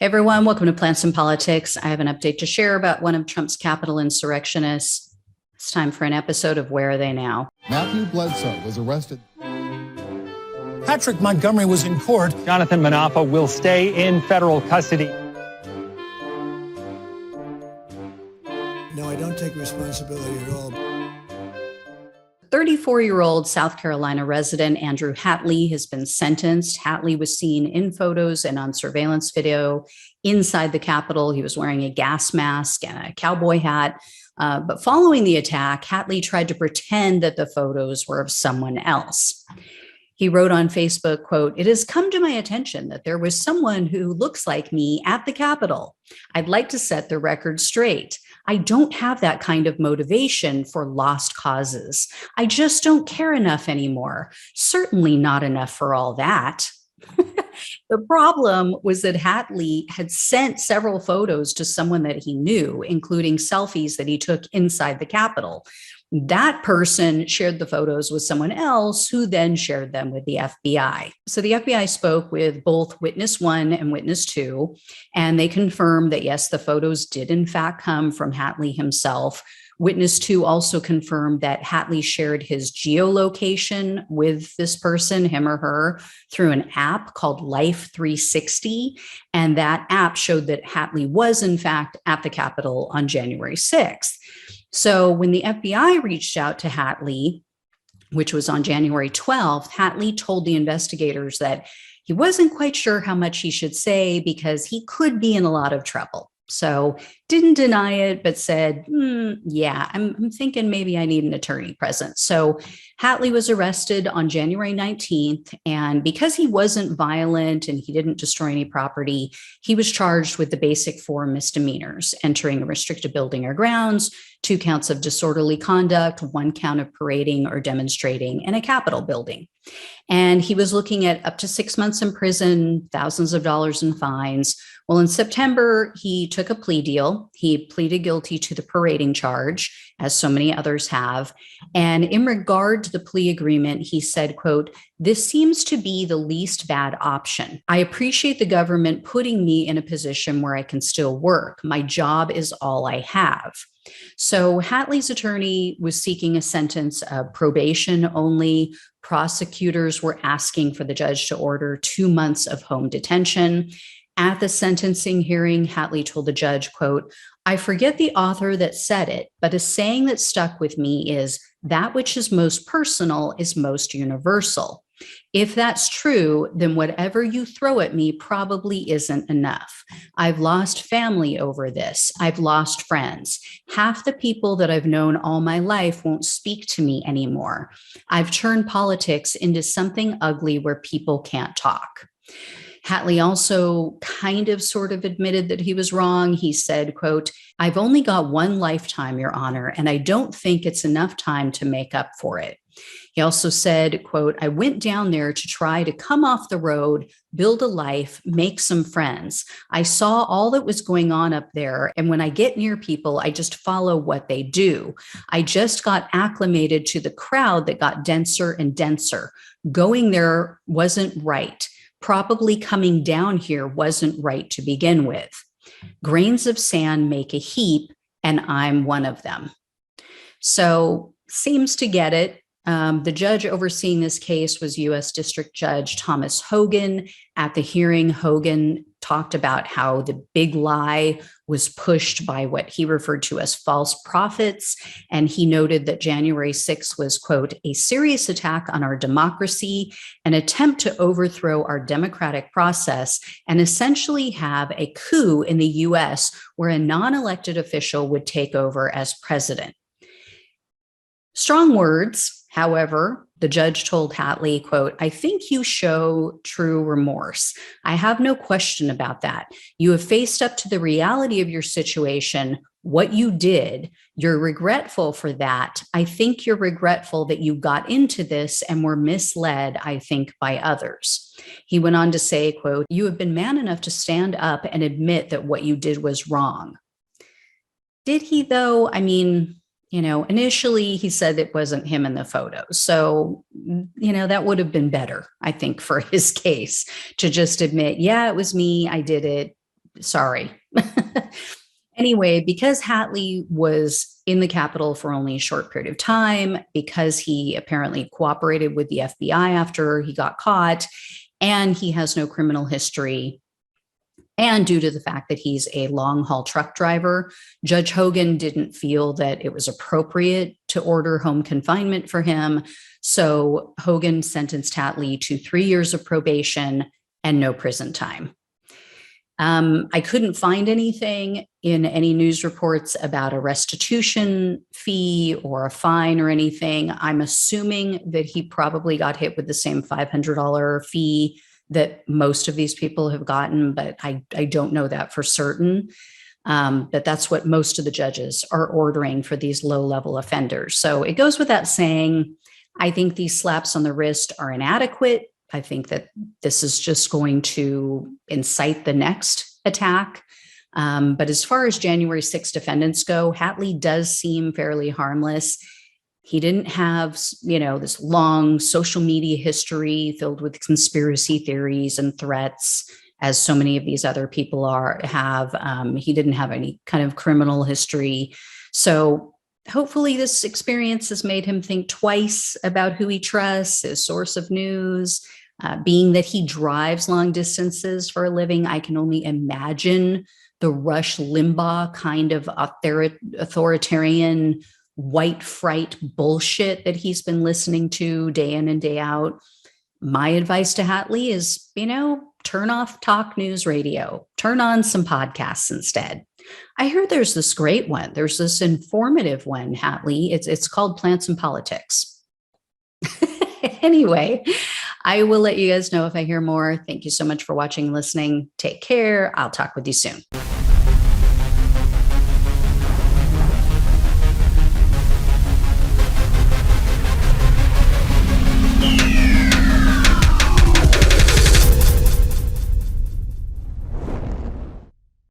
Hey everyone, welcome to Plants and Politics. I have an update to share about one of Trump's Capitol insurrectionists. It's time for an episode of Where Are They Now? Matthew Bledsoe was arrested. Patrick Montgomery was in court. Jonathan Manapa will stay in federal custody. No, I don't take responsibility at all. 34-year-old South Carolina resident Andrew Hatley has been sentenced. Hatley was seen in photos and on surveillance video inside the Capitol. He was wearing a gas mask and a cowboy hat. But following the attack, Hatley tried to pretend that the photos were of someone else. He wrote on Facebook, quote, "It has come to my attention that there was someone who looks like me at the Capitol. I'd like to set the record straight. I don't have that kind of motivation for lost causes. I just don't care enough anymore. Certainly not enough for all that." The problem was that Hatley had sent several photos to someone that he knew, including selfies that he took inside the Capitol. That person shared the photos with someone else who then shared them with the FBI. So the FBI spoke with both witness 1 and witness 2, and they confirmed that, yes, the photos did in fact come from Hatley himself. Witness 2 also confirmed that Hatley shared his geolocation with this person, him or her, through an app called Life 360. And that app showed that Hatley was in fact at the Capitol on January 6th. So when the FBI reached out to Hatley, which was on January 12th, Hatley told the investigators that he wasn't quite sure how much he should say because he could be in a lot of trouble. So didn't deny it, but said, yeah, I'm thinking maybe I need an attorney present. So Hatley was arrested on January 19th. And because he wasn't violent and he didn't destroy any property, he was charged with the basic 4 misdemeanors: entering a restricted building or grounds, 2 counts of disorderly conduct, 1 count of parading or demonstrating in a Capitol building. And he was looking at up to 6 months in prison, thousands of dollars in fines. Well, in September, he took a plea deal. He pleaded guilty to the parading charge, as so many others have. And in regard to the plea agreement, he said, quote, "This seems to be the least bad option. I appreciate the government putting me in a position where I can still work. My job is all I have." So Hatley's attorney was seeking a sentence of probation only. Prosecutors were asking for the judge to order 2 months of home detention. At the sentencing hearing, Hatley told the judge, quote, "I forget the author that said it, but a saying that stuck with me is, that which is most personal is most universal. If that's true, then whatever you throw at me probably isn't enough. I've lost family over this. I've lost friends. Half the people that I've known all my life won't speak to me anymore. I've turned politics into something ugly where people can't talk." Hatley also kind of sort of admitted that he was wrong. He said, quote, "I've only got one lifetime, Your Honor, and I don't think it's enough time to make up for it." He also said, quote, "I went down there to try to come off the road, build a life, make some friends. I saw all that was going on up there. And when I get near people, I just follow what they do. I just got acclimated to the crowd that got denser and denser. Going there wasn't right. Probably coming down here wasn't right to begin with. Grains of sand make a heap, and I'm one of them." So seems to get it. The judge overseeing this case was U.S. District Judge Thomas Hogan. At the hearing, Hogan talked about how the big lie was pushed by what he referred to as false prophets. And he noted that January 6th was, quote, "a serious attack on our democracy, an attempt to overthrow our democratic process, and essentially have a coup in the U.S. where a non-elected official would take over as president." Strong words. However, the judge told Hatley, quote, "I think you show true remorse. I have no question about that. You have faced up to the reality of your situation, what you did. You're regretful for that. I think you're regretful that you got into this and were misled, I think, by others." He went on to say, quote, "You have been man enough to stand up and admit that what you did was wrong." Did he, though? I mean, initially he said it wasn't him in the photos. So, that would have been better, I think, for his case to just admit, yeah, it was me. I did it. sorry. Anyway, because Hatley was in the Capitol for only a short period of time, because he apparently cooperated with the FBI after he got caught, and he has no criminal history, and due to the fact that he's a long haul truck driver, Judge Hogan didn't feel that it was appropriate to order home confinement for him. So Hogan sentenced Hatley to 3 years of probation and no prison time. I couldn't find anything in any news reports about a restitution fee or a fine or anything. I'm assuming that he probably got hit with the same $500 fee that most of these people have gotten, but I don't know that for certain. But that's what most of the judges are ordering for these low-level offenders. So it goes without saying, I think these slaps on the wrist are inadequate. I think that this is just going to incite the next attack. But as far as January 6 defendants go, Hatley does seem fairly harmless. He didn't have, this long social media history filled with conspiracy theories and threats, as so many of these other people have. He didn't have any kind of criminal history. So hopefully this experience has made him think twice about who he trusts, his source of news. Being that he drives long distances for a living, I can only imagine the Rush Limbaugh kind of authoritarian white fright bullshit that he's been listening to day in and day out. My advice to Hatley is, turn off talk news radio, turn on some podcasts instead. I heard there's this great one. There's this informative one, Hatley. It's called Plants and Politics. Anyway, I will let you guys know if I hear more. Thank you so much for watching and listening. Take care. I'll talk with you soon.